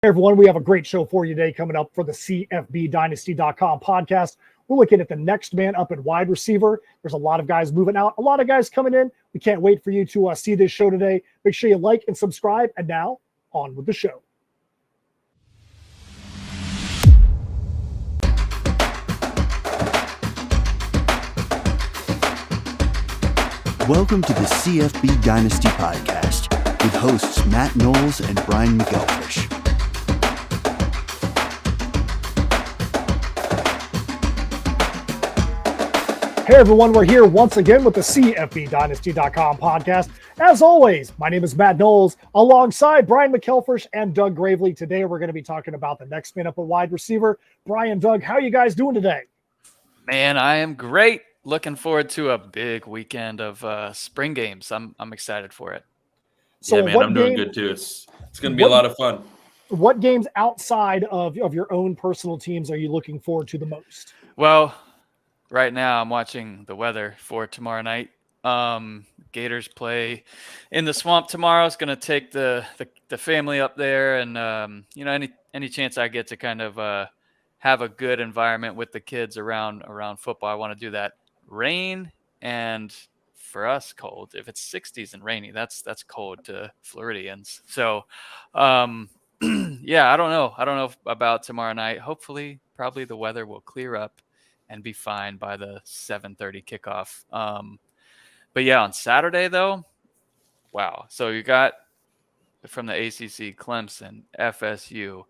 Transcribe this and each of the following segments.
Hey everyone, we have a great show for you today coming up for the CFBDynasty.com podcast. We're looking at the next man up at wide receiver. There's a lot of guys moving out, a lot of guys coming in. We can't wait for you to see this show today. Make sure you like and subscribe. And now, on with the show. Welcome to the CFB Dynasty podcast with hosts Matt Knowles and Brian McElfish. Hey everyone, we're here once again with the CFBDynasty.com podcast. As always, my name is Matt Knowles alongside Brian McElfish and Doug Gravely. Today we're going to be talking about the next man up at wide receiver. Brian, Doug, how are you guys doing today? Man, I am great. Looking forward to a big weekend of spring games. I'm excited for it. So yeah, man, I'm doing good too. It's going to be a lot of fun. What games outside of your own personal teams are you looking forward to the most? Well, right now I'm watching the weather for tomorrow night. Gators play in the Swamp tomorrow. It's going to take the family up there, and any chance I get to kind of have a good environment with the kids around football, I want to do that. Rain and for us cold. If it's 60s and rainy, that's cold to Floridians. So yeah, I don't know about tomorrow night. Hopefully probably the weather will clear up and be fine by the 7:30 kickoff. But yeah, on Saturday though, wow. So you got from the ACC, Clemson, FSU,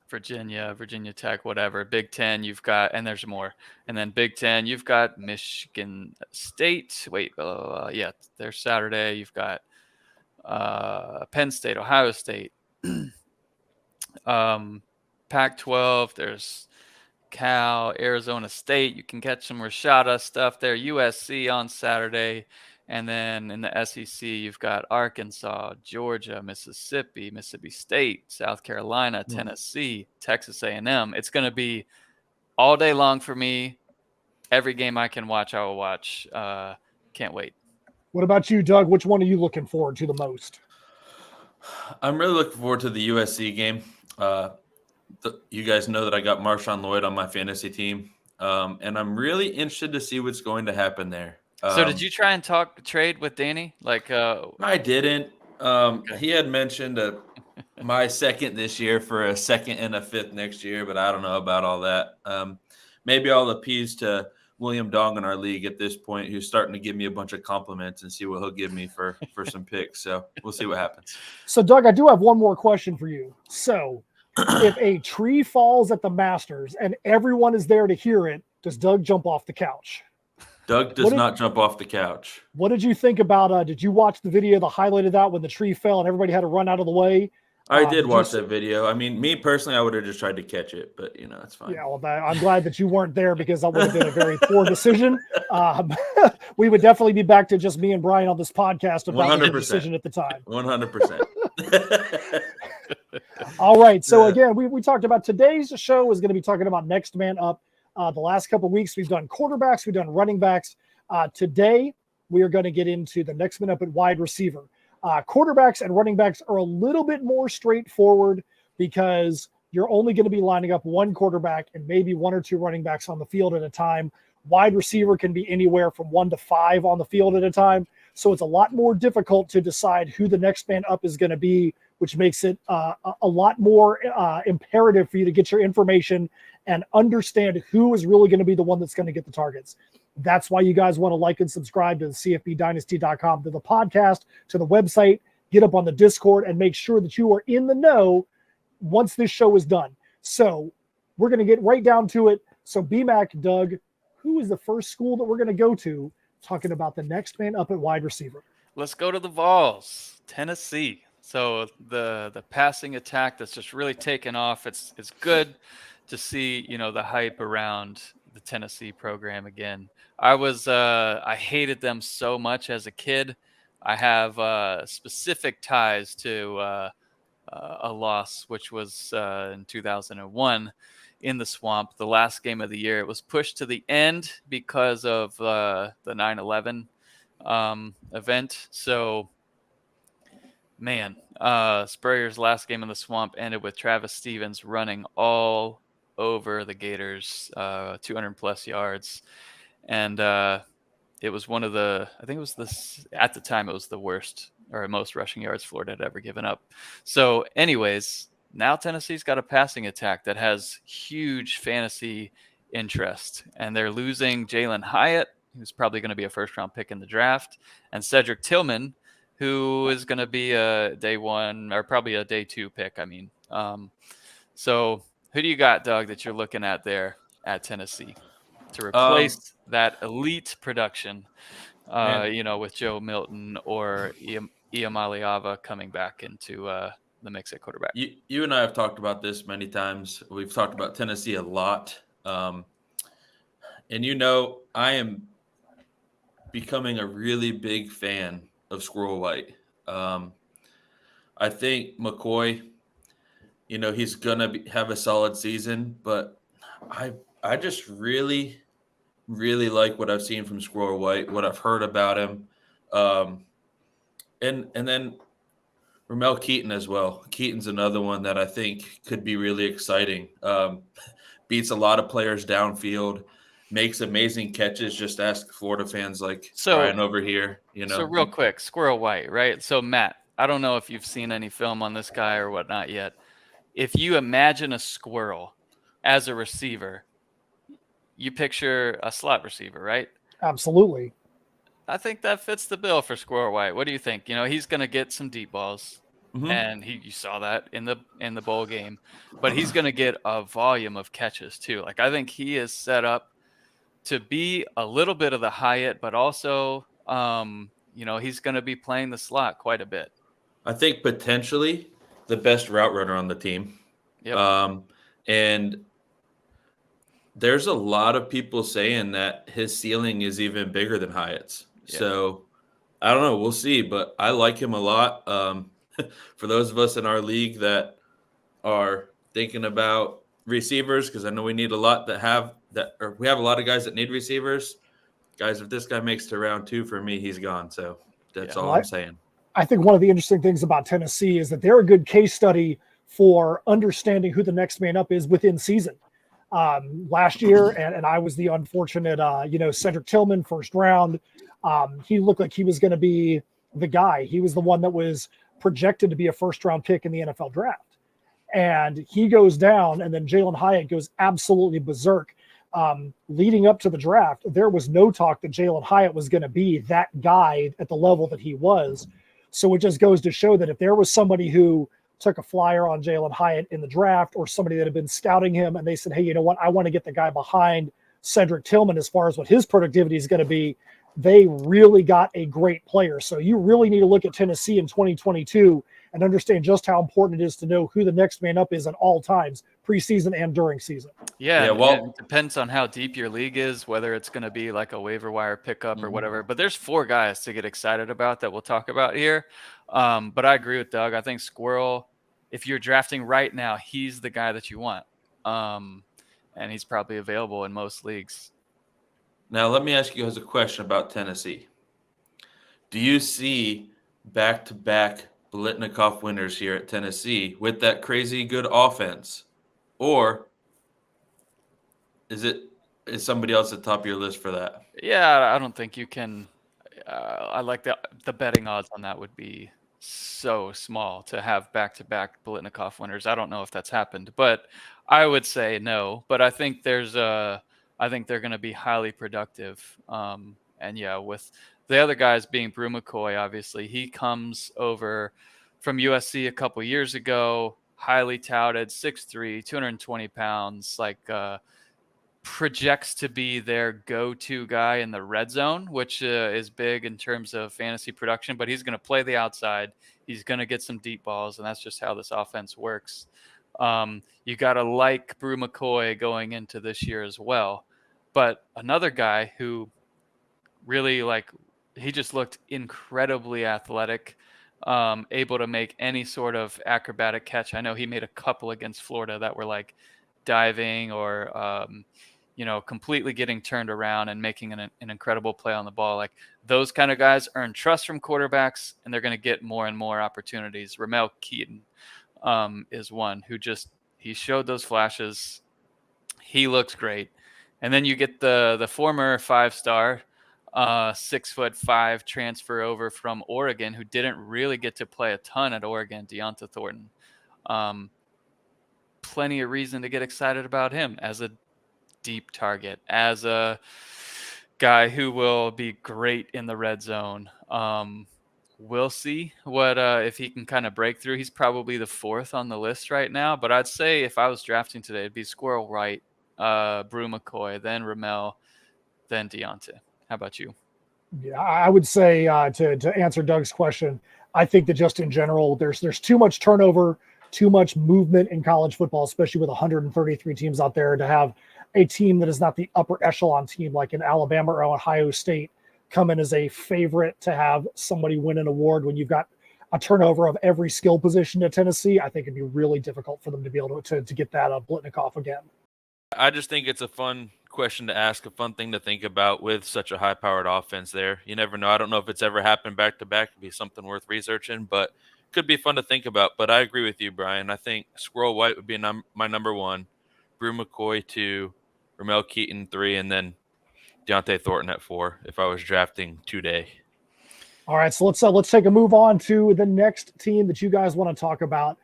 Virginia Tech, whatever. Big Ten, you've got, and there's more. And then Big Ten, you've got Michigan State. There's Saturday. You've got Penn State, Ohio State. Pac-12, there's Cal, Arizona State. You can catch some Rashada stuff there. USC on Saturday. And then in the SEC, you've got Arkansas, Georgia, Mississippi State, South Carolina, Tennessee, Texas A&M. It's going to be all day long for me. Every game I can watch, I will watch. Can't wait. What about you, Doug? Which one are you looking forward to the most? I'm really looking forward to the USC game. You guys know that I got Marshawn Lloyd on my fantasy team, and I'm really interested to see what's going to happen there. So did you try and trade with Danny? I didn't. He had mentioned my second this year for a second and a fifth next year, but I don't know about all that. Maybe I'll appease to William Dong in our league at this point, who's starting to give me a bunch of compliments and see what he'll give me for some picks. So we'll see what happens. So, Doug, I do have one more question for you. So if a tree falls at the Masters and everyone is there to hear it, does Doug jump off the couch? Doug does not jump off the couch. What did you think about did you watch the video, the highlight of that when the tree fell and everybody had to run out of the way? I did watch that video. I mean, me personally, I would have just tried to catch it, but it's fine. Yeah, well, I'm glad that you weren't there because that would have been a very poor decision. We would definitely be back to just me and Brian on this podcast about the decision at the time. 100%. All right. So again, we talked about today's show is going to be talking about next man up. The last couple of weeks, we've done quarterbacks, we've done running backs. Today, we are going to get into the next man up at wide receiver. Quarterbacks and running backs are a little bit more straightforward because you're only going to be lining up one quarterback and maybe one or two running backs on the field at a time. Wide receiver can be anywhere from 1 to 5 on the field at a time. So it's a lot more difficult to decide who the next man up is going to be, which makes it a lot more imperative for you to get your information and understand who is really going to be the one that's going to get the targets. That's why you guys want to like and subscribe to the CFBDynasty.com, to the podcast, to the website, get up on the Discord, and make sure that you are in the know once this show is done. So we're going to get right down to it. So BMAC, Doug, who is the first school that we're going to go to talking about the next man up at wide receiver? Let's go to the Vols, Tennessee. So the passing attack that's just really taken off. It's good to see, the hype around the Tennessee program again. I hated them so much as a kid. I have specific ties to a loss, which was in 2001 in the Swamp, the last game of the year. It was pushed to the end because of the 9/11 event. So, man, Spurrier's last game in the Swamp ended with Travis Stevens running all over the Gators, 200 plus yards. And it was one of I think it was at the time, it was the worst or most rushing yards Florida had ever given up. So anyways, now Tennessee's got a passing attack that has huge fantasy interest, and they're losing Jalen Hyatt, who's probably going to be a first-round pick in the draft, and Cedric Tillman, who is going to be a day one or probably a day two pick. So who do you got, Doug, that you're looking at there at Tennessee to replace that elite production, with Joe Milton or Iamaleava coming back into the mix at quarterback? You and I have talked about this many times. We've talked about Tennessee a lot. And I am becoming a really big fan of Squirrel White. I think McCoy, he's gonna have a solid season, but I just really, really like what I've seen from Squirrel White, what I've heard about him, and then Ramel Keaton as well. Keaton's another one that I think could be really exciting. Beats a lot of players downfield, makes amazing catches. Just ask Florida fans like Brian over here. So real quick, Squirrel White, right? So Matt, I don't know if you've seen any film on this guy or whatnot yet. If you imagine a squirrel as a receiver, you picture a slot receiver, right? Absolutely. I think that fits the bill for Squirrel White. What do you think? He's going to get some deep balls, and you saw that in the bowl game, but he's going to get a volume of catches too. Like, I think he is set up to be a little bit of the Hyatt, but also, he's going to be playing the slot quite a bit. I think potentially the best route runner on the team. Yep. And there's a lot of people saying that his ceiling is even bigger than Hyatt's. Yeah. So I don't know. We'll see, but I like him a lot. For those of us in our league that are thinking about receivers, because I know we need a lot we have a lot of guys that need receivers. Guys, if this guy makes it to round 2 for me, he's gone. So that's all I'm saying. I think one of the interesting things about Tennessee is that they're a good case study for understanding who the next man up is within season. Last year, and I was the unfortunate, Cedric Tillman, first round. He looked like he was going to be the guy. He was the one that was projected to be a first-round pick in the NFL draft. And he goes down, and then Jalen Hyatt goes absolutely berserk. Leading up to the draft, there was no talk that Jalen Hyatt was going to be that guy at the level that he was. So it just goes to show that if there was somebody who took a flyer on Jalen Hyatt in the draft, or somebody that had been scouting him and they said, hey, you know what, I want to get the guy behind Cedric Tillman as far as what his productivity is going to be, they really got a great player. So you really need to look at Tennessee in 2022 and understand just how important it is to know who the next man up is at all times, preseason and during season. Yeah, well, it depends on how deep your league is, whether it's going to be like a waiver wire pickup or whatever. But there's 4 guys to get excited about that we'll talk about here. But I agree with Doug. I think Squirrel, if you're drafting right now, he's the guy that you want. And he's probably available in most leagues. Now, let me ask you guys a question about Tennessee. Do you see back-to-back Biletnikoff winners here at Tennessee with that crazy good offense? Or is somebody else at the top of your list for that? Yeah, I don't think you can. I like the betting odds on that would be so small to have back-to-back Biletnikoff winners. I don't know if that's happened, but I would say no. But I think I think they're going to be highly productive. And yeah, with the other guys being Brew McCoy, obviously he comes over from USC a couple years ago, highly touted, 6'3", 220 pounds, projects to be their go-to guy in the red zone, which is big in terms of fantasy production, but he's going to play the outside. He's going to get some deep balls, and that's just how this offense works. You got to like Brew McCoy going into this year as well. But another guy who really he just looked incredibly athletic, able to make any sort of acrobatic catch. I know he made a couple against Florida that were diving or, completely getting turned around and making an incredible play on the ball. Like those kind of guys earn trust from quarterbacks, and they're going to get more and more opportunities. Ramel Keaton is one who he showed those flashes. He looks great. And then you get the former 5-star, 6'5" transfer over from Oregon, who didn't really get to play a ton at Oregon, Deonta Thornton. Plenty of reason to get excited about him as a deep target, as a guy who will be great in the red zone. We'll see what if he can kind of break through. He's probably the 4th on the list right now, but I'd say if I was drafting today, it'd be Squirrel White, Brew McCoy, then Ramel, then Deonta. How about you? Yeah, I would say to answer Doug's question, I think that just in general, there's too much turnover, too much movement in college football, especially with 133 teams out there, to have a team that is not the upper echelon team like in Alabama or Ohio State come in as a favorite to have somebody win an award when you've got a turnover of every skill position at Tennessee. I think it'd be really difficult for them to be able to get that Blitnikoff again. I just think it's a fun question to ask, a fun thing to think about with such a high-powered offense there. You never know. I don't know if it's ever happened back-to-back. It'd be something worth researching, but could be fun to think about. But I agree with you, Brian. I think Squirrel White would be my number 1, Brew McCoy 2, Ramel Keaton 3, and then Deonta Thornton at 4 if I was drafting today. All right, so let's take a move on to the next team that you guys want to talk about.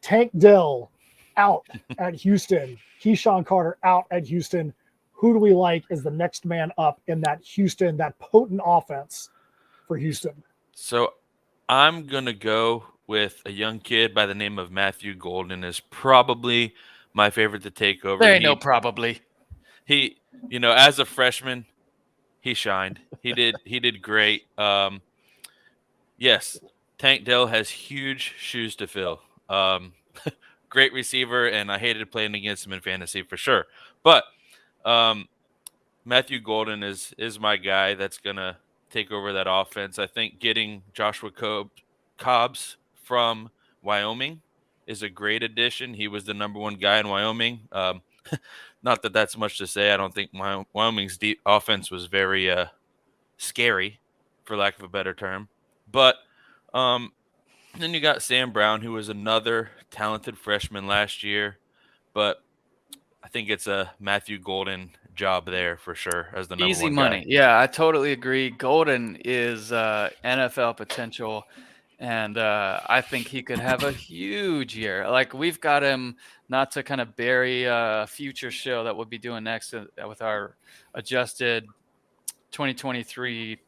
Tank Dell out at Houston. Keyshawn Carter out at Houston. Who do we like as the next man up in that Houston, that potent offense for Houston? So I'm going to go with a young kid by the name of Matthew Golden is probably my favorite to take over. There ain't no probably. He, as a freshman, he shined. He did great. Yes, Tank Dell has huge shoes to fill. Great receiver, and I hated playing against him in fantasy for sure. But Matthew Golden is my guy that's going to take over that offense. I think getting Joshua Cobbs from Wyoming is a great addition. He was the number 1 guy in Wyoming. Not that that's much to say. I don't think Wyoming's deep offense was very scary, for lack of a better term. But then you got Sam Brown, who was another talented freshman last year. But I think it's a Matthew Golden job there for sure as the number easy 1 money. guy. Yeah, I totally agree. Golden is NFL potential, and I think he could have a huge year. Like we've got him, not to kind of bury a future show that we'll be doing next with our adjusted 2023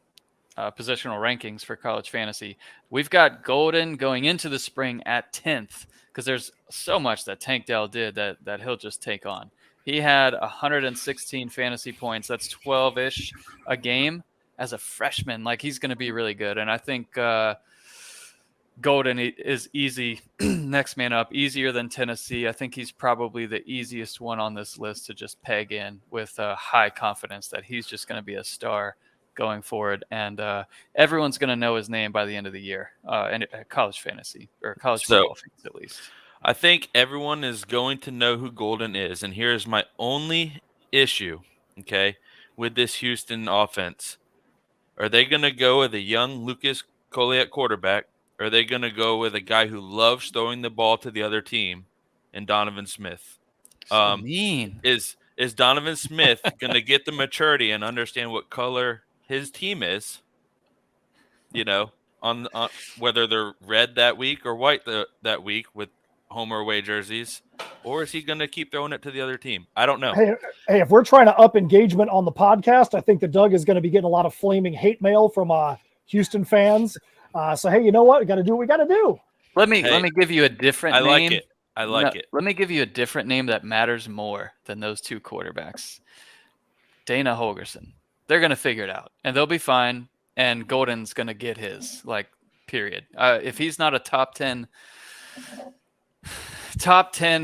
positional rankings for college fantasy. We've got Golden going into the spring at 10th because there's so much that Tank Dell did that he'll just take on. He had 116 fantasy points. That's 12-ish a game as a freshman. Like he's going to be really good. And I think Golden is easy. Next man up, easier than Tennessee. I think he's probably the easiest one on this list to just peg in with high confidence that he's just going to be a star going forward, and everyone's going to know his name by the end of the year, and college fantasy or college football fans at least. I think everyone is going to know who Golden is, and here's my only issue, okay, with this Houston offense. Are they going to go with a young Lucas Coley at quarterback, or are they going to go with a guy who loves throwing the ball to the other team, and Donovan Smith? So mean. Is Donovan Smith going to get the maturity and understand what color his team is, on whether they're red that week or white that week with home or away jerseys, or is he going to keep throwing it to the other team? I don't know. Hey, if we're trying to up engagement on the podcast, I think that Doug is going to be getting a lot of flaming hate mail from Houston fans. So, hey, you know what? We got to do what we got to do. Let me give you a different name. I like it. Let me give you a different name that matters more than those 2 quarterbacks. Dana Holgorsen. They're going to figure it out, and they'll be fine, and Golden's going to get his, period. If he's not a top 10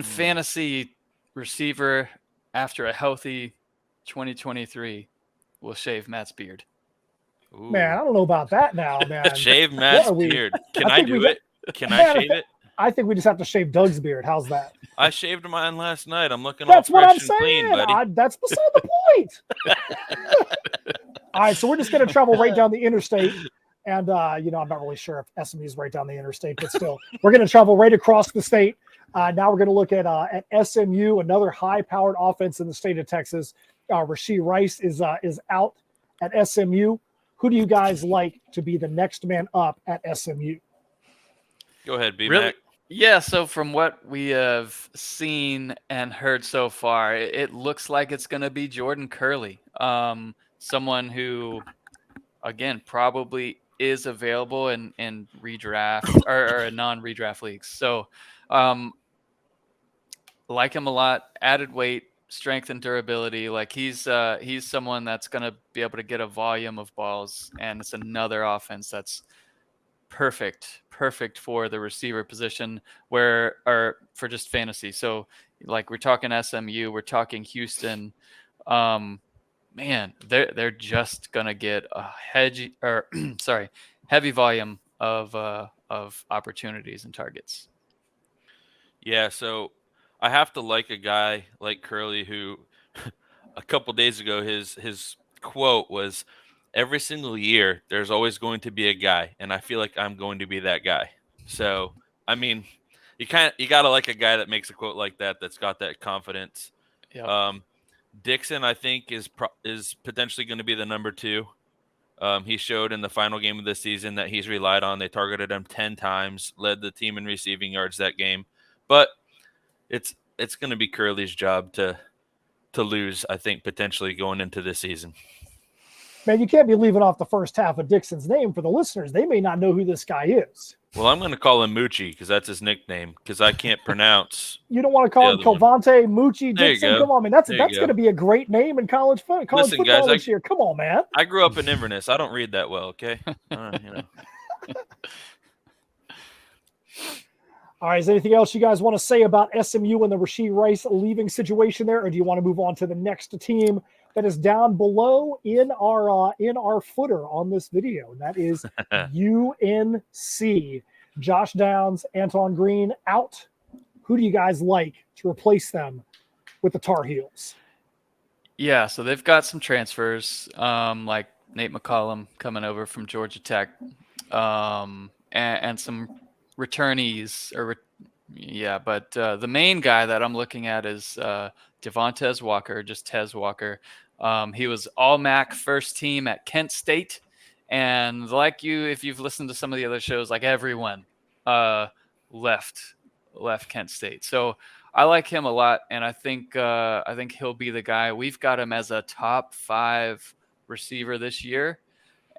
fantasy receiver after a healthy 2023, we'll shave Matt's beard. Ooh. Man, I don't know about that now, man. Shave Matt's beard. Can I do it? Can I shave it? I think we just have to shave Doug's beard. How's that? I shaved mine last night. I'm looking That's all what I'm fresh and clean, saying. buddy. That's beside the point. All right, so we're just going to travel right down the interstate. And, I'm not really sure if SMU is right down the interstate, but still, we're going to travel right across the state. Now we're going to look at SMU, another high-powered offense in the state of Texas. Rashee Rice is out at SMU. Who do you guys like to be the next man up at SMU? Go ahead, B-Mac. Really? Yeah, so from what we have seen and heard so far, it looks like it's going to be Jordan Curley, someone who, again, probably is available in redraft or non-redraft leagues. So like him a lot, added weight, strength and durability. Like he's someone that's going to be able to get a volume of balls, and it's another offense that's perfect for the receiver position or for just fantasy. So like we're talking SMU, we're talking Houston. Man, they're just gonna get a heavy volume of opportunities and targets. Yeah, so I have to like a guy like Curley who a couple days ago his quote was, every single year there's always going to be a guy, and I feel like I'm going to be that guy. So I mean, you gotta like a guy that makes a quote like that, that's got that confidence. Yep. Dixon, I think, is potentially going to be the number 2. He showed in the final game of the season that he's relied on. They targeted him 10 times, led the team in receiving yards that game. But it's going to be Curley's job to lose, I think, potentially going into this season. Man, you can't be leaving off the first half of Dixon's name for the listeners. They may not know who this guy is. Well, I'm going to call him Moochie because that's his nickname, because I can't pronounce. You don't want to call him Covante Moochie Dixon? Come on, man. That's going to be a great name in college football this year. Come on, man. I grew up in Inverness. I don't read that well, okay? All right, is there anything else you guys want to say about SMU and the Rashee Rice leaving situation there, or do you want to move on to the next team that is down below in our footer on this video? And that is UNC. Josh Downs, Anton Green out. Who do you guys like to replace them with the Tar Heels? Yeah, so they've got some transfers, like Nate McCollum coming over from Georgia Tech, and some returnees. But the main guy that I'm looking at is Devontae Walker, just Tez Walker. He was all-MAC first team at Kent State. And like you, if you've listened to some of the other shows, like everyone left Kent State. So I like him a lot, and I think he'll be the guy. We've got him as a top 5 receiver this year,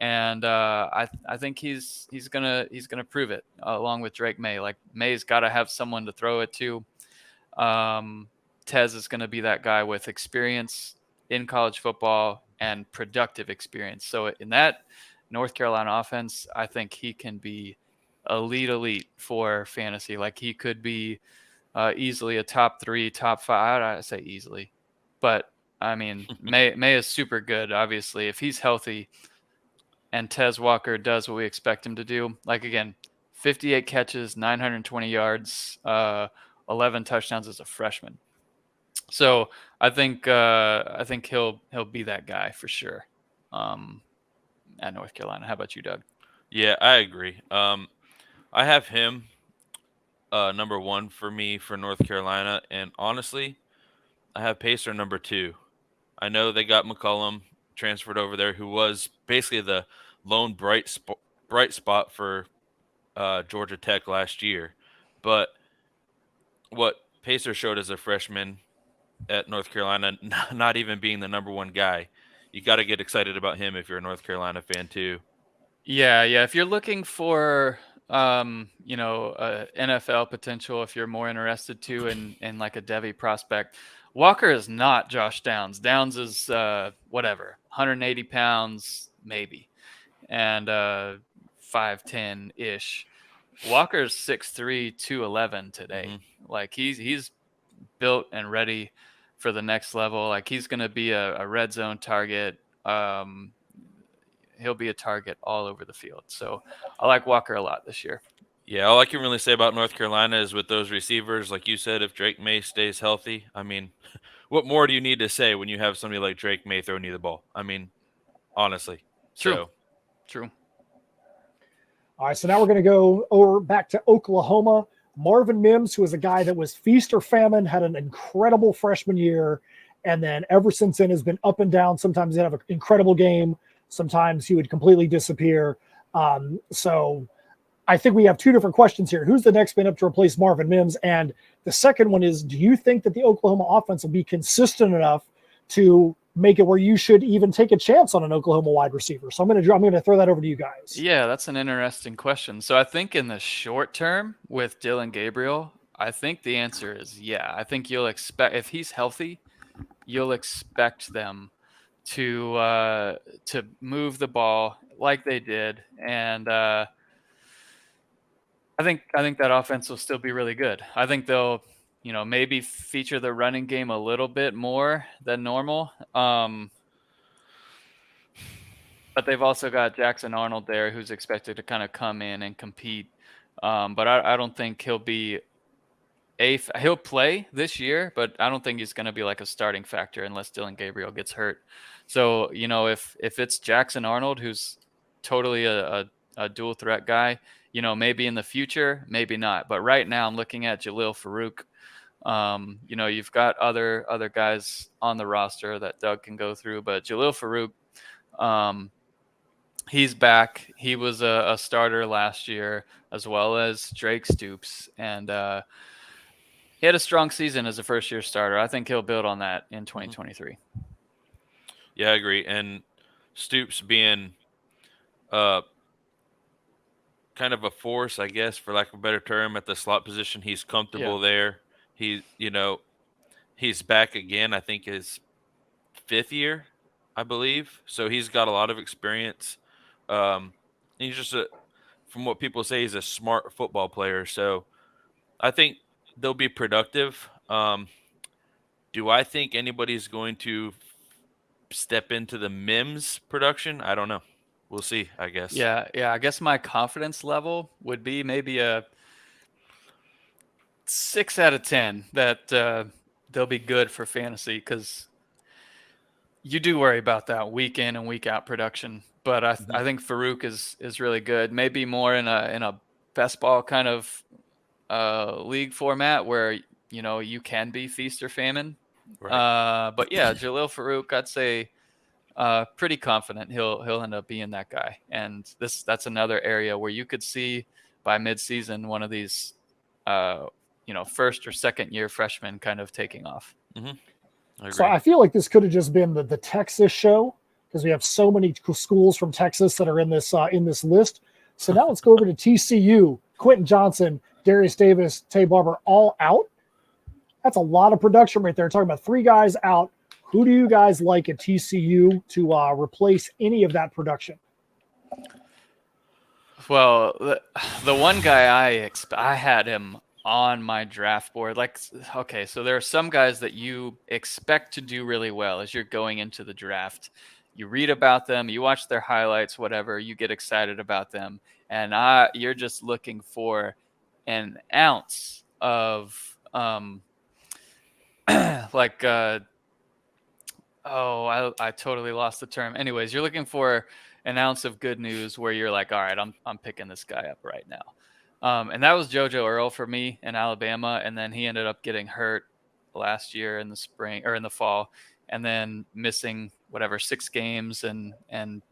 and I think he's gonna prove it along with Drake May. Like May's got to have someone to throw it to. Tez is going to be that guy with experience in college football and productive experience. So in that North Carolina offense, I think he can be elite for fantasy. Like he could be easily a top 3, top 5. I say easily, but I mean, May is super good. Obviously, if he's healthy and Tez Walker does what we expect him to do, like again, 58 catches, 920 yards, 11 touchdowns as a freshman. So I think he'll be that guy for sure at North Carolina. How about you, Doug? Yeah, I agree. I have him number 1 for me for North Carolina, and honestly, I have Pacer number 2. I know they got McCollum transferred over there, who was basically the lone bright spot for Georgia Tech last year, but what Pacer showed as a freshman at North Carolina, not even being the number 1 guy, you got to get excited about him if you're a North Carolina fan too. Yeah. If you're looking for NFL potential, if you're more interested too in like a Devy prospect, Walker is not Josh Downs. Downs is 180 pounds maybe, and 5'10" ish. Walker's 6'3", 211 today. Mm-hmm. Like he's built and ready for the next level. Like he's going to be a red zone target. He'll be a target all over the field. So I like Walker a lot this year. Yeah, all I can really say about North Carolina is with those receivers, like you said, if Drake May stays healthy, I mean, what more do you need to say when you have somebody like Drake May throwing you the ball? I mean, honestly. True. So, True. All right, so now we're going to go over back to Oklahoma. Marvin Mims, who is a guy that was feast or famine, had an incredible freshman year, and then ever since then has been up and down. Sometimes he'd have an incredible game, sometimes he would completely disappear. So I think we have two different questions here. Who's the next man up to replace Marvin Mims? And the second one is, do you think that the Oklahoma offense will be consistent enough to make it where you should even take a chance on an Oklahoma wide receiver? So I'm going to throw that over to you guys. Yeah, that's an interesting question. So I think in the short term with Dylan Gabriel, I think the answer is yeah. I think you'll expect, if he's healthy, you'll expect them to move the ball like they did, and I think that offense will still be really good. I think they'll, maybe feature the running game a little bit more than normal. But they've also got Jackson Arnold there, who's expected to kind of come in and compete. But I don't think he'll be he'll play this year, but I don't think he's going to be like a starting factor unless Dylan Gabriel gets hurt. So, if it's Jackson Arnold, who's totally a dual threat guy, maybe in the future, maybe not. But right now I'm looking at Jalil Farouk. You've got other guys on the roster that Doug can go through, but Jalil Farouk, he's back. He was a starter last year, as well as Drake Stoops. And he had a strong season as a first-year starter. I think he'll build on that in 2023. yeah, I agree. And Stoops being kind of a force, I guess, for lack of a better term, at the slot position. He's comfortable there. He's back again, I think his 5th year, I believe. So he's got a lot of experience. He's just from what people say, he's a smart football player. So I think they'll be productive. Do I think anybody's going to step into the Mims production? I don't know. We'll see, I guess. Yeah. I guess my confidence level would be maybe a 6 out of 10 that they'll be good for fantasy, because you do worry about that week in and week out production. But I think Farouk is really good. Maybe more in a best ball kind of league format where you can be feast or famine. Right. But yeah, Jalil Farouk, I'd say pretty confident he'll end up being that guy. And that's another area where you could see by midseason one of these first or second year freshmen kind of taking off. So I feel like this could have just been the Texas show, because we have so many schools from Texas that are in this list. So now let's go over to TCU. Quentin Johnson, Darius Davis, Tay Barber, all out. That's a lot of production right there. Talking about 3 guys out. Who do you guys like at TCU to replace any of that production? Well, the one guy I had him on my draft board. Okay, so there are some guys that you expect to do really well as you're going into the draft. You read about them, you watch their highlights, whatever, you get excited about them, and you're just looking for an ounce of I totally lost the term. Anyways, you're looking for an ounce of good news where you're like, all right, I'm picking this guy up right now. And that was JoJo Earle for me in Alabama. And then he ended up getting hurt last year in the spring or in the fall, and then missing 6 games and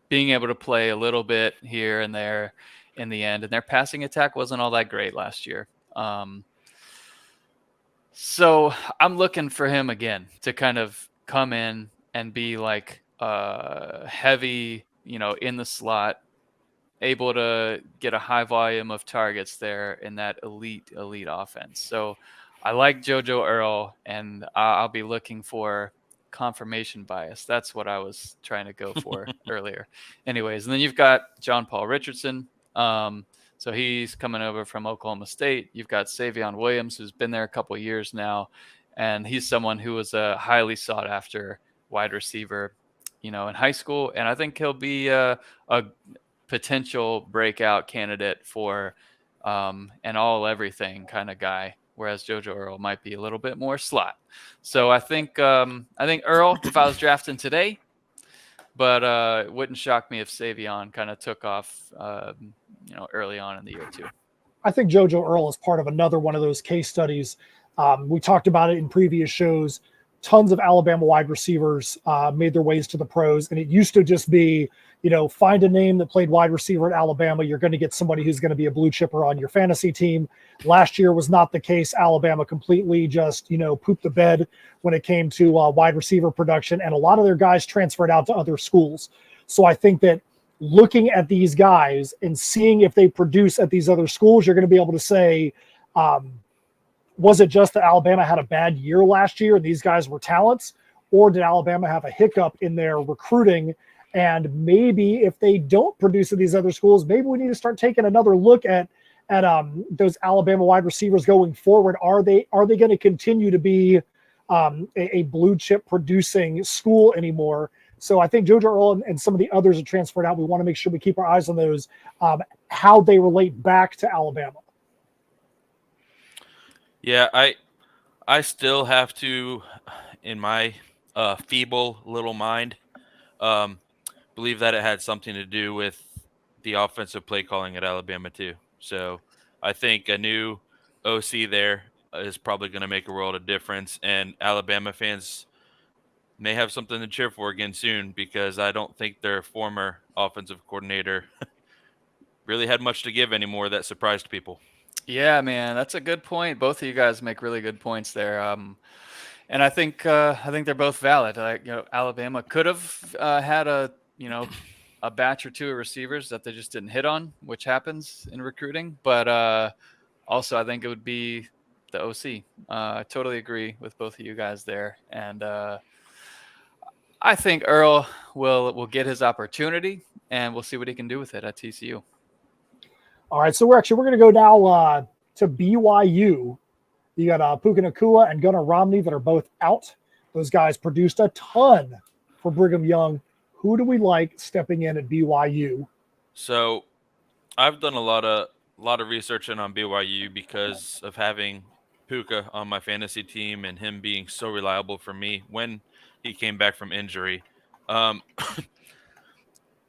being able to play a little bit here and there in the end. And their passing attack wasn't all that great last year. So I'm looking for him again to kind of come in and be like heavy, in the slot, able to get a high volume of targets there in that elite offense. So I like JoJo Earle, and I'll be looking for confirmation bias. That's what I was trying to go for earlier. Anyways, and then you've got John Paul Richardson. So he's coming over from Oklahoma State. You've got Savion Williams, who's been there a couple of years now, and he's someone who was a highly sought after wide receiver, in high school. And I think he'll be a potential breakout candidate for and all everything kind of guy, whereas JoJo Earl might be a little bit more slot. So I think Earl, if I was drafting today, but it wouldn't shock me if Savion kind of took off, early on in the year too. I think JoJo Earl is part of another one of those case studies. We talked about it in previous shows. Tons of Alabama wide receivers made their ways to the pros, and it used to just be, find a name that played wide receiver at Alabama. You're going to get somebody who's going to be a blue chipper on your fantasy team. Last year was not the case. Alabama completely just, pooped the bed when it came to wide receiver production, and a lot of their guys transferred out to other schools. So I think that looking at these guys and seeing if they produce at these other schools, you're going to be able to say, was it just that Alabama had a bad year last year and these guys were talents, or did Alabama have a hiccup in their recruiting? And maybe if they don't produce at these other schools, maybe we need to start taking another look at those Alabama wide receivers going forward. Are they going to continue to be a blue chip producing school anymore? So I think JoJo Earl and some of the others are transferred out. We want to make sure we keep our eyes on those, how they relate back to Alabama. Yeah, I still have to, in my feeble little mind, believe that it had something to do with the offensive play calling at Alabama too. So I think a new OC there is probably going to make a world of difference, and Alabama fans may have something to cheer for again soon, because I don't think their former offensive coordinator really had much to give anymore that surprised people. Yeah, man, that's a good point. Both of you guys make really good points there. And I think they're both valid. Alabama could have had a batch or two of receivers that they just didn't hit on, which happens in recruiting. But also, I think it would be the OC. I totally agree with both of you guys there, and I think Earl will get his opportunity, and we'll see what he can do with it at TCU. All right, so we're going to go now to BYU. You got Puka Nacua and Gunnar Romney that are both out. Those guys produced a ton for Brigham Young. Who do we like stepping in at BYU? So I've done a lot of research on BYU because of having Puka on my fantasy team and him being so reliable for me when he came back from injury.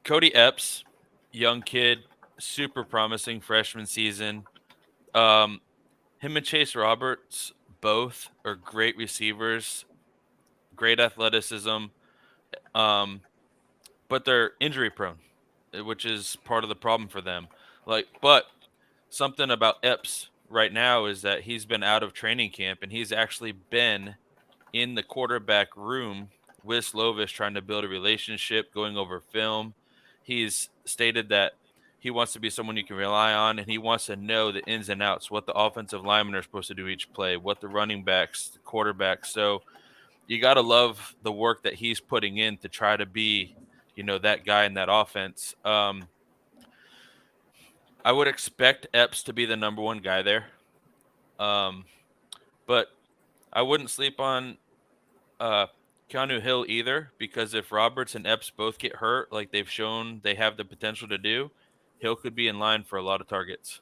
Cody Epps, young kid, super promising freshman season. Him and Chase Roberts both are great receivers, great athleticism, but they're injury prone, which is part of the problem for them. But something about Epps right now is that he's been out of training camp and he's actually been in the quarterback room with Slovis trying to build a relationship, going over film. He's stated that he wants to be someone you can rely on, and he wants to know the ins and outs, what the offensive linemen are supposed to do each play, what the running backs, the quarterbacks. So you got to love the work that he's putting in to try to be, that guy in that offense. I would expect Epps to be the number one guy there. But I wouldn't sleep on Keanu Hill either, because if Roberts and Epps both get hurt, like they've shown they have the potential to do, Hill could be in line for a lot of targets.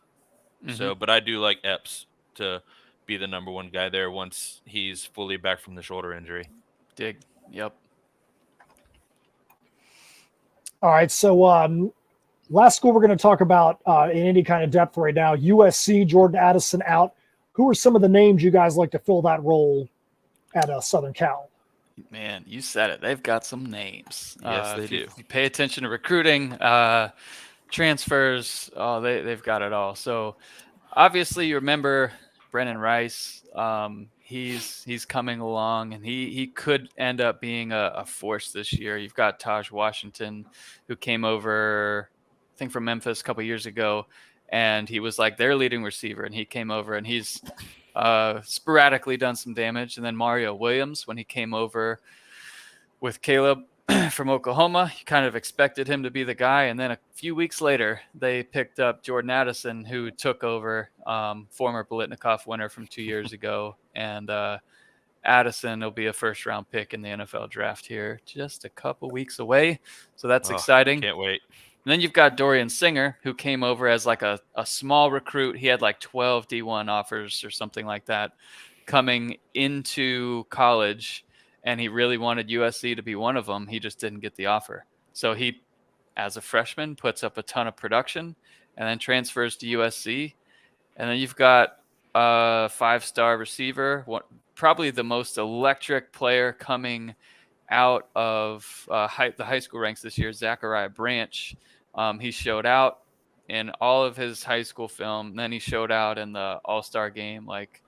Mm-hmm. So, but I do like Epps to be the number one guy there once he's fully back from the shoulder injury. Dig. Yep. All right. So last school we're going to talk about in any kind of depth right now, USC, Jordan Addison out. Who are some of the names you guys like to fill that role at Southern Cal? Man, you said it. They've got some names. Yes, they do. If you pay attention to recruiting, transfers, they've got it all. So obviously you remember Brennan Rice. He's coming along, and he could end up being a force this year. You've got Taj Washington, who came over, I think, from Memphis a couple years ago, and he was like their leading receiver, and he came over, and he's sporadically done some damage. And then Mario Williams, when he came over with Caleb from Oklahoma, you kind of expected him to be the guy. And then a few weeks later, they picked up Jordan Addison, who took over, former Biletnikoff winner from 2 years ago. And Addison will be a first-round pick in the NFL draft here, just a couple weeks away. So that's exciting. Can't wait. And then you've got Dorian Singer, who came over as like a small recruit. He had like 12 D1 offers or something like that coming into college, and he really wanted USC to be one of them. He just didn't get the offer. So he, as a freshman, puts up a ton of production and then transfers to USC. And then you've got a 5-star receiver, probably the most electric player coming out of the high school ranks this year, Zachariah Branch. He showed out in all of his high school film. Then he showed out in the All-Star game, like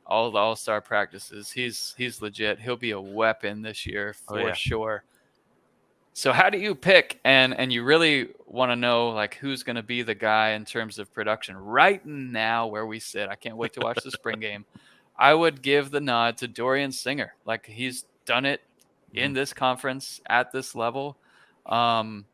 all the All-Star practices. He's legit. He'll be a weapon this year for sure. So how do you pick? And you really want to know like who's going to be the guy in terms of production right now where we sit. I can't wait to watch the spring game. I would give the nod to Dorian Singer. Like he's done it in this conference at this level. Him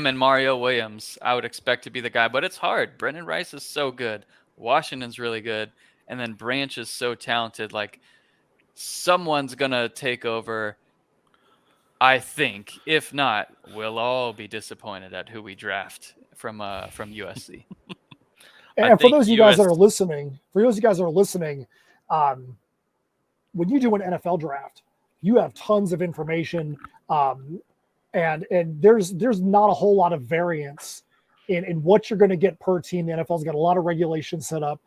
and Mario Williams, I would expect to be the guy, but it's hard. Brendan Rice is so good. Washington's really good. And then Branch is so talented. Like someone's going to take over, I think. If not, we'll all be disappointed at who we draft from USC. And for those of you guys that are listening, when you do an NFL draft, you have tons of information, and there's not a whole lot of variance in what you're going to get per team. The NFL's got a lot of regulations set up.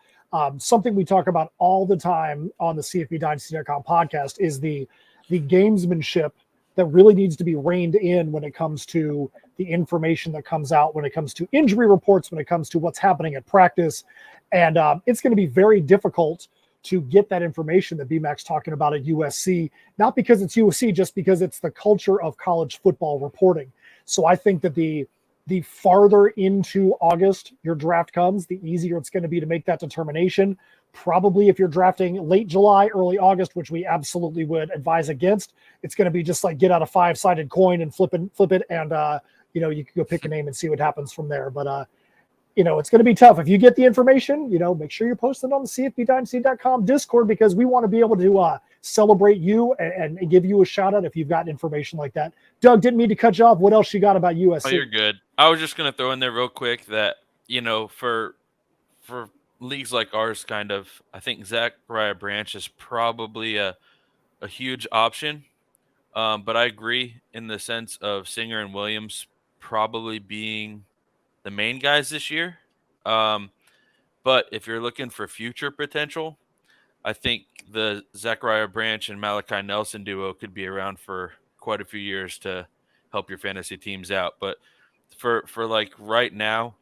Something we talk about all the time on the CFBDynasty.com podcast is the gamesmanship that really needs to be reined in when it comes to the information that comes out, when it comes to injury reports, when it comes to what's happening at practice. And it's going to be very difficult to get that information that BMAC's talking about at USC, not because it's USC, just because it's the culture of college football reporting. So I think that the farther into August your draft comes, the easier it's going to be to make that determination. Probably if you're drafting late July, early August, which we absolutely would advise against, it's going to be just like get out a 5-sided coin and flip it. And, you can go pick a name and see what happens from there. But, it's going to be tough. If you get the information, make sure you're posting on the CFBDynasty.com Discord, because we want to be able to celebrate you and give you a shout out if you've got information like that. Doug, didn't mean to cut you off. What else you got about USC? Oh, you're good. I was just going to throw in there real quick that, for leagues like ours, kind of, I think Zachariah Branch is probably a huge option. But I agree in the sense of Singer and Williams probably being the main guys this year. But if you're looking for future potential, I think the Zachariah Branch and Malachi Nelson duo could be around for quite a few years to help your fantasy teams out. But for like right now,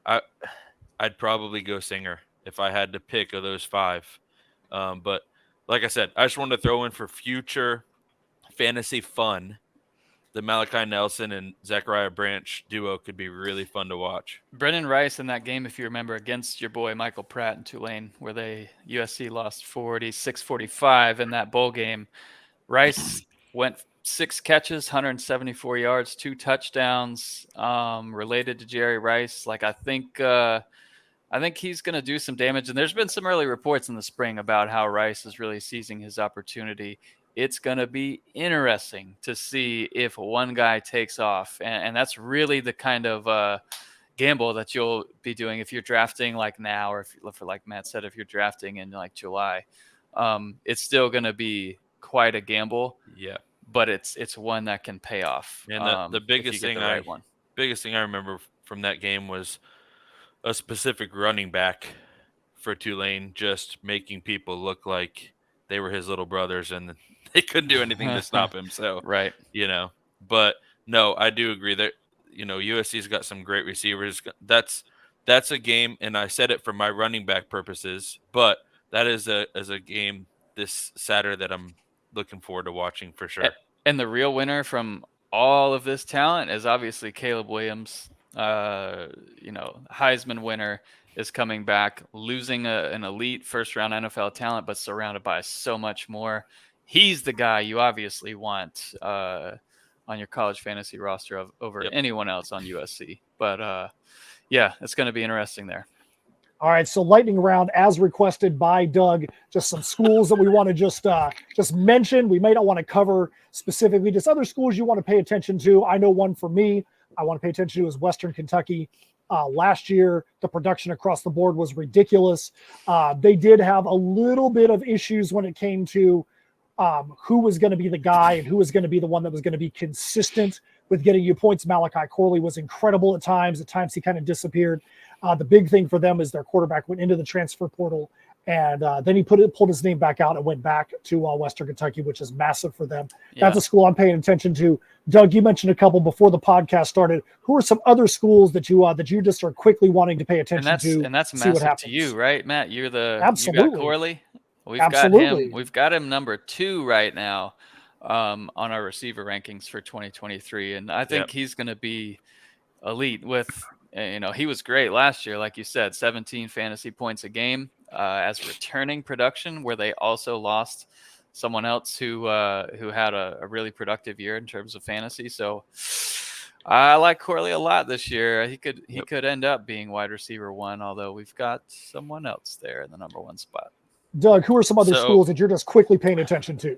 I'd probably go Singer if I had to pick of those 5. But like I said, I just wanted to throw in for future fantasy fun, the Malachi Nelson and Zachariah Branch duo could be really fun to watch. Brendan Rice in that game, if you remember, against your boy Michael Pratt in Tulane, where USC lost 46-45 in that bowl game. Rice went 6 catches, 174 yards, 2 touchdowns, related to Jerry Rice. Like I think he's going to do some damage. And there's been some early reports in the spring about how Rice is really seizing his opportunity. It's going to be interesting to see if one guy takes off. And that's really the kind of gamble that you'll be doing if you're drafting like now, or for like Matt said, if you're drafting in like July. It's still going to be quite a gamble. Yeah. But it's one that can pay off. And the biggest thing I remember from that game was a specific running back for Tulane just making people look like they were his little brothers and they couldn't do anything to stop him. So, right. But no, I do agree that, USC's got some great receivers. That's a game. And I said it for my running back purposes, but that is a game this Saturday that I'm looking forward to watching for sure. And the real winner from all of this talent is obviously Caleb Williams. Heisman winner is coming back, losing an elite first-round NFL talent, but surrounded by so much more. He's the guy you obviously want on your college fantasy roster over anyone else on USC. But, it's going to be interesting there. All right, so lightning round as requested by Doug. Just some schools that we want to just mention. We may not want to cover specifically, just other schools you want to pay attention to. I know one for me I want to pay attention to is Western Kentucky. Last year, the production across the board was ridiculous. They did have a little bit of issues when it came to who was going to be the guy and who was going to be the one that was going to be consistent with getting you points. Malachi Corley was incredible at times. At times, he kind of disappeared. The big thing for them is their quarterback went into the transfer portal, and then he pulled his name back out and went back to Western Kentucky, which is massive for them. Yeah. That's a school I'm paying attention to. Doug, you mentioned a couple before the podcast started. Who are some other schools that you just are quickly wanting to pay attention to? And that's massive to you, right, Matt? You're the Absolutely. You got Corley. We've got him number 2 right now on our receiver rankings for 2023, and I think he's going to be elite with. He was great last year, like you said, 17 fantasy points a game as returning production, where they also lost someone else who had a really productive year in terms of fantasy. So I like Corley a lot this year. He could end up being wide receiver 1, although we've got someone else there in the number 1 spot. Doug, who are some other schools that you're just quickly paying attention to?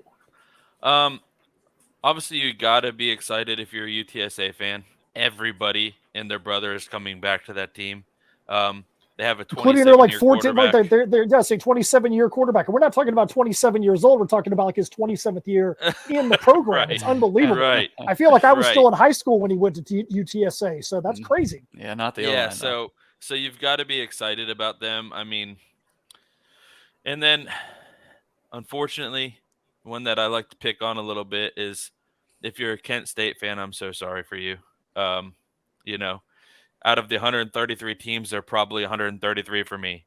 Obviously, you got to be excited if you're a UTSA fan. Everybody and their brother is coming back to that team. They have a 27-year quarterback. They're saying 27-year quarterback. And we're not talking about 27 years old. We're talking about like his 27th year in the program. Right. It's unbelievable. Right. I feel like I was still in high school when he went to UTSA. So that's crazy. Yeah, not the O-line. So you've got to be excited about them. I mean, and then unfortunately, one that I like to pick on a little bit is if you're a Kent State fan, I'm so sorry for you. Out of the 133 teams, there are probably 133 for me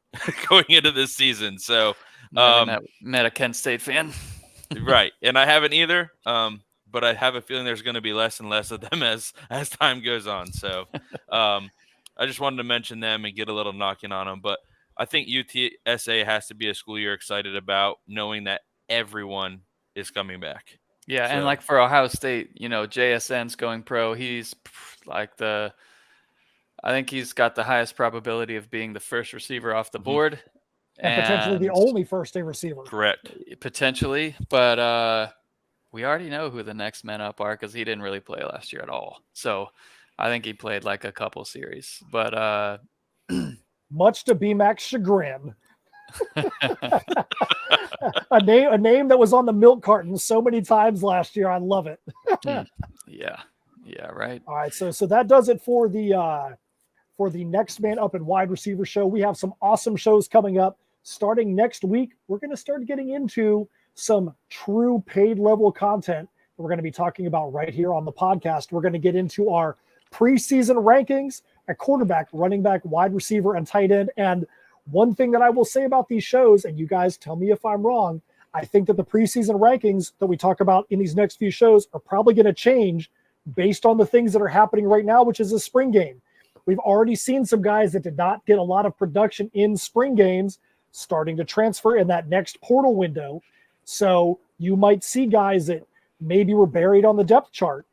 going into this season. So, met a Kent State fan, right? And I haven't either. But I have a feeling there's going to be less and less of them as time goes on. So, I just wanted to mention them and get a little knocking on them. But I think UTSA has to be a school you're excited about, knowing that everyone is coming back. Yeah, and like for Ohio State, JSN's going pro. He's like I think he's got the highest probability of being the first receiver off the board. And potentially the only first-day receiver. Correct. Potentially, but we already know who the next men up are because he didn't really play last year at all. So I think he played like a couple series. But much to BMAC's chagrin. a name that was on the milk carton so many times last year. I love it. Yeah, right. All right, so that does it for the Next Man Up and Wide Receiver show. We have some awesome shows coming up. Starting next week, we're going to start getting into some true paid level content that we're going to be talking about right here on the podcast. We're going to get into our preseason rankings at quarterback, running back, wide receiver, and tight end. And one thing that I will say about these shows, and you guys tell me if I'm wrong, I think that the preseason rankings that we talk about in these next few shows are probably going to change based on the things that are happening right now, which is a spring game. We've already seen some guys that did not get a lot of production in spring games starting to transfer in that next portal window. So you might see guys that maybe were buried on the depth chart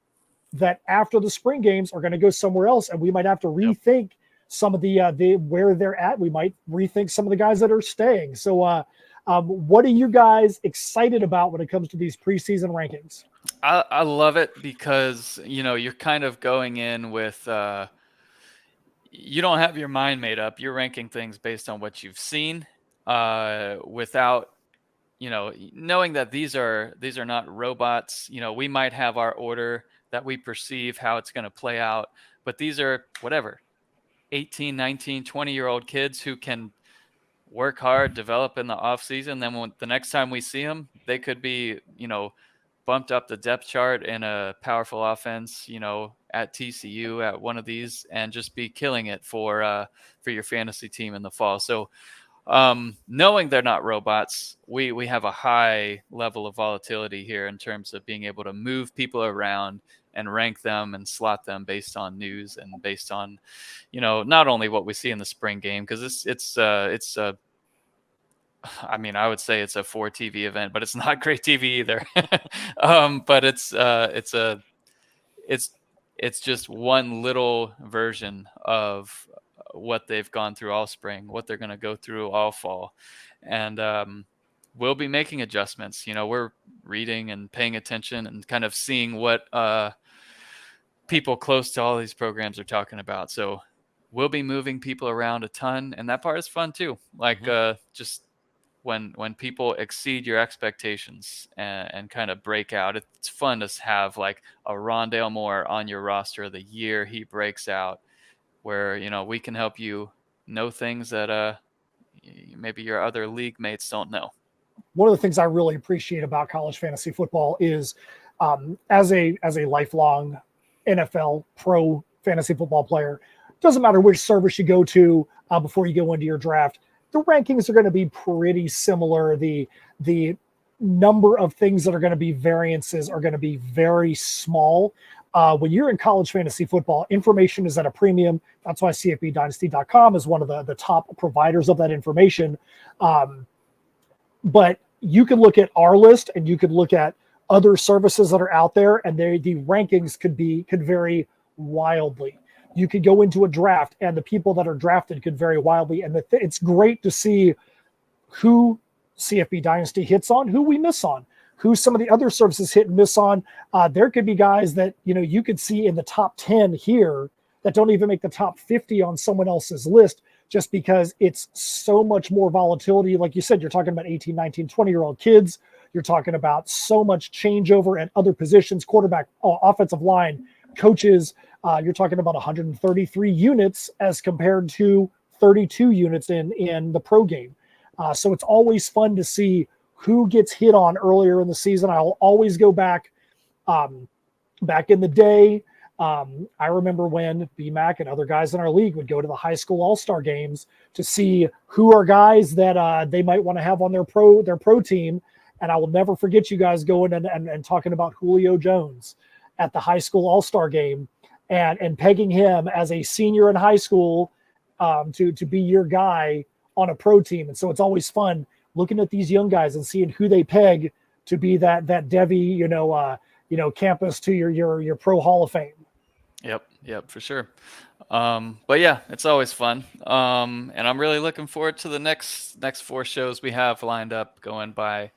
that after the spring games are going to go somewhere else, and we might have to rethink some of the where they're at. We might rethink some of the guys that are staying. So what are you guys excited about when it comes to these preseason rankings? I love it because, you're kind of going in with, you don't have your mind made up. You're ranking things based on what you've seen without, knowing that these are not robots. We might have our order that we perceive how it's going to play out, but these are 18, 19, 20-year-old kids who can work hard, develop in the off season. Then when the next time we see them, they could be, bumped up the depth chart in a powerful offense, at TCU at one of these, and just be killing it for your fantasy team in the fall. So knowing they're not robots, we have a high level of volatility here in terms of being able to move people around and rank them and slot them based on news and based on, not only what we see in the spring game, because I would say it's a 4 TV event, but it's not great TV either. But it's just one little version of what they've gone through all spring, what they're going to go through all fall. And we'll be making adjustments. We're reading and paying attention and kind of seeing what people close to all these programs are talking about. So we'll be moving people around a ton, and that part is fun too. Like just when people exceed your expectations and kind of break out, it's fun to have like a Rondale Moore on your roster the year he breaks out, where we can help you know things that maybe your other league mates don't know. One of the things I really appreciate about college fantasy football is as a lifelong NFL pro fantasy football player, doesn't matter which service you go to before you go into your draft, the rankings are going to be pretty similar. The number of things that are going to be variances are going to be very small. When you're in college fantasy football, information is at a premium. That's why CFBDynasty.com is one of the top providers of that information. But you can look at our list and you could look at other services that are out there, and the rankings could vary wildly. You could go into a draft and the people that are drafted could vary wildly. And it's great to see who CFB Dynasty hits on, who we miss on, who some of the other services hit and miss on. There could be guys that, you could see in the top 10 here that don't even make the top 50 on someone else's list, just because it's so much more volatility. Like you said, you're talking about 18, 19, 20-year-old kids. You're talking about so much changeover at other positions, quarterback, offensive line, coaches. You're talking about 133 units as compared to 32 units in the pro game. So it's always fun to see who gets hit on earlier in the season. I'll always go back in the day. I remember when BMAC and other guys in our league would go to the high school all-star games to see who are guys that they might want to have on their pro team. And I will never forget you guys going and talking about Julio Jones at the high school all-star game and pegging him as a senior in high school to be your guy on a pro team. And so it's always fun looking at these young guys and seeing who they peg to be that Devi, campus to your pro Hall of Fame. Yep, for sure. But yeah, it's always fun. And I'm really looking forward to the next 4 shows we have lined up going by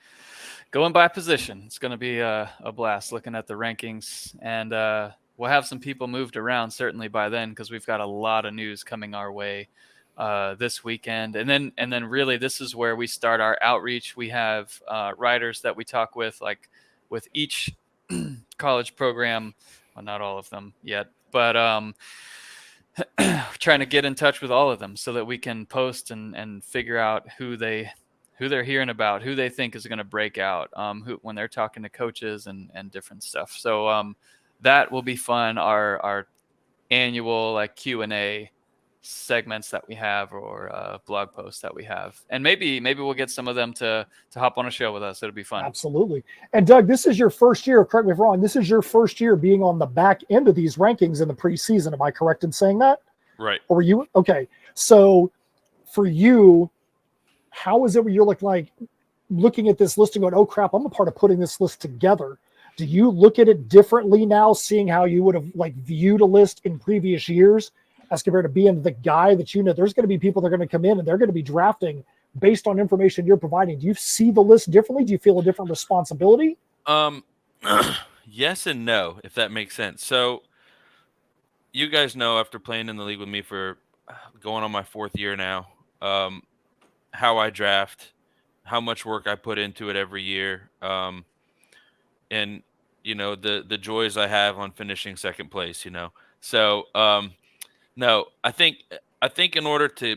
position. It's going to be a blast looking at the rankings, and we'll have some people moved around certainly by then, because we've got a lot of news coming our way this weekend. And then really this is where we start our outreach. We have writers that we talk with, like with each college program. Well, not all of them yet, but trying to get in touch with all of them so that we can post and figure out who they're hearing about, who they think is going to break out, when they're talking to coaches and different stuff. So that will be fun. Our annual like Q&A segments that we have, or blog posts that we have, and maybe we'll get some of them to hop on a show with us. It'll be fun. Absolutely. And Doug, this is your first year, correct me if I'm wrong, this is your first year being on the back end of these rankings in the preseason. Am I correct in saying that? Right. Or were you? Okay. So for you, how is it where you're like looking at this list and going, oh crap, I'm a part of putting this list together? Do you look at it differently now, seeing how you would have viewed a list in previous years as compared to being the guy that there's going to be people that are going to come in and they're going to be drafting based on information you're providing? Do you see the list differently? Do you feel a different responsibility? Yes and no, if that makes sense. So you guys know, after playing in the league with me for going on my 4th year now, how I draft, how much work I put into it every year. And the joys I have on finishing second place, So no, I think in order to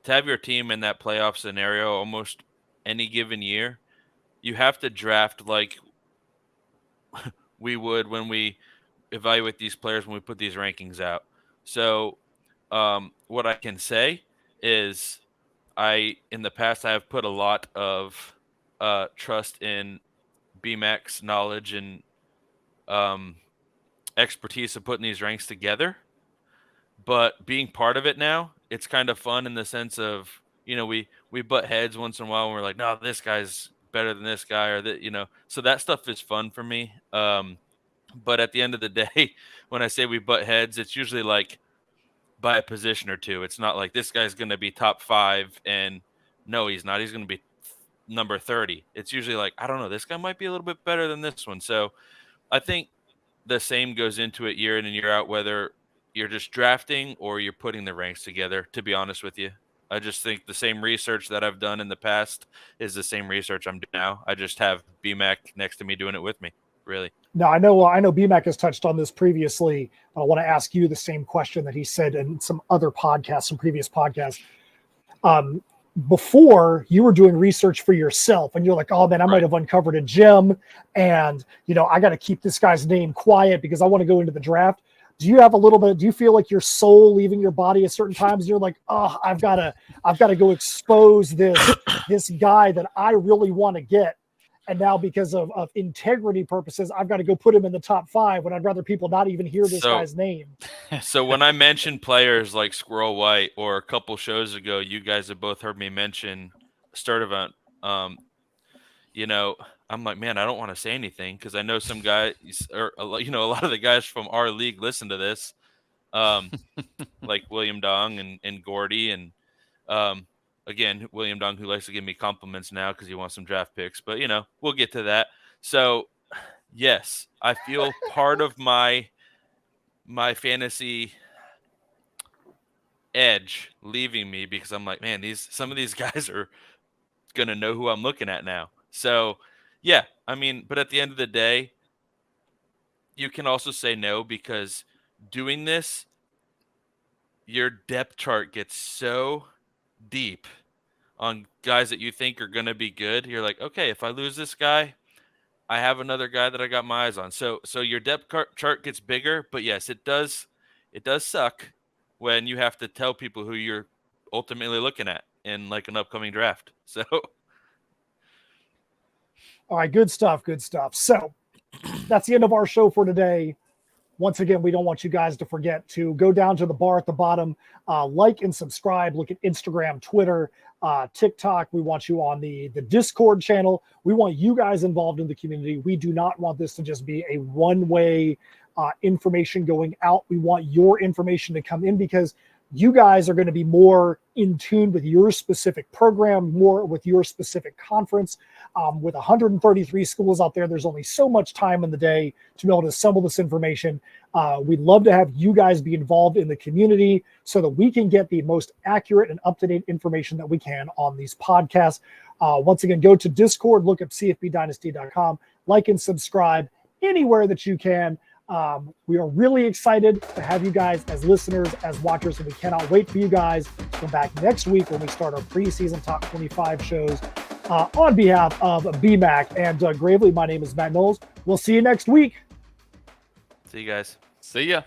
have your team in that playoff scenario almost any given year, you have to draft like we would when we evaluate these players, when we put these rankings out. So what I can say is in the past, I have put a lot of trust in BMAC's knowledge and expertise of putting these ranks together. But being part of it now, it's kind of fun in the sense of, we butt heads once in a while and we're like, no, this guy's better than this guy, or that, so that stuff is fun for me. But at the end of the day, when I say we butt heads, it's usually like by a position or two. It's not like this guy's going to be top 5 and no, he's not. He's going to be number 30. It's usually like, I don't know, this guy might be a little bit better than this one. So I think the same goes into it year in and year out, whether you're just drafting or you're putting the ranks together, to be honest with you. I just think the same research that I've done in the past is the same research I'm doing now. I just have BMAC next to me doing it with me, really. Now, I know BMAC has touched on this previously. I want to ask you the same question that he said in some other podcasts, some previous podcasts. Before, you were doing research for yourself, and you're like, oh, man, I might have uncovered a gem, and, I got to keep this guy's name quiet because I want to go into the draft. Do you feel like your soul leaving your body at certain times? And you're like, oh, I've got to go expose this guy that I really want to get. And now because of integrity purposes, I've got to go put him in the top 5 when I'd rather people not even hear this guy's name. So when I mentioned players like Squirrel White, or a couple shows ago, you guys have both heard me mention Sturdivant. I'm like, man, I don't want to say anything because I know some guys, or a lot of the guys from our league listen to this, like William Dong and Gordy, and again, William Dong, who likes to give me compliments now because he wants some draft picks, but we'll get to that. So yes, I feel part of my fantasy edge leaving me because I'm like, man, some of these guys are gonna know who I'm looking at now. So yeah, but at the end of the day, you can also say no, because doing this, your depth chart gets so deep on guys that you think are going to be good. You're like, okay, if I lose this guy, I have another guy that I got my eyes on. So your depth chart gets bigger, but yes, it does suck when you have to tell people who you're ultimately looking at in like an upcoming draft. So all right, good stuff. So that's the end of our show for today. Once again, we don't want you guys to forget to go down to the bar at the bottom, like and subscribe. Look at Instagram, Twitter, TikTok. We want you on the Discord channel. We want you guys involved in the community. We do not want this to just be a one-way information going out. We want your information to come in because you guys are going to be more in tune with your specific program, more with your specific conference. With 133 schools out there, there's only so much time in the day to be able to assemble this information. We'd love to have you guys be involved in the community so that we can get the most accurate and up-to-date information that we can on these podcasts. Once again, go to Discord, look up cfbdynasty.com, like and subscribe anywhere that you can. We are really excited to have you guys as listeners, as watchers, and we cannot wait for you guys to come back next week when we start our preseason top 25 shows. On behalf of BMAC and Doug Gravely, my name is Matt Knowles. We'll see you next week. see you guys. See ya.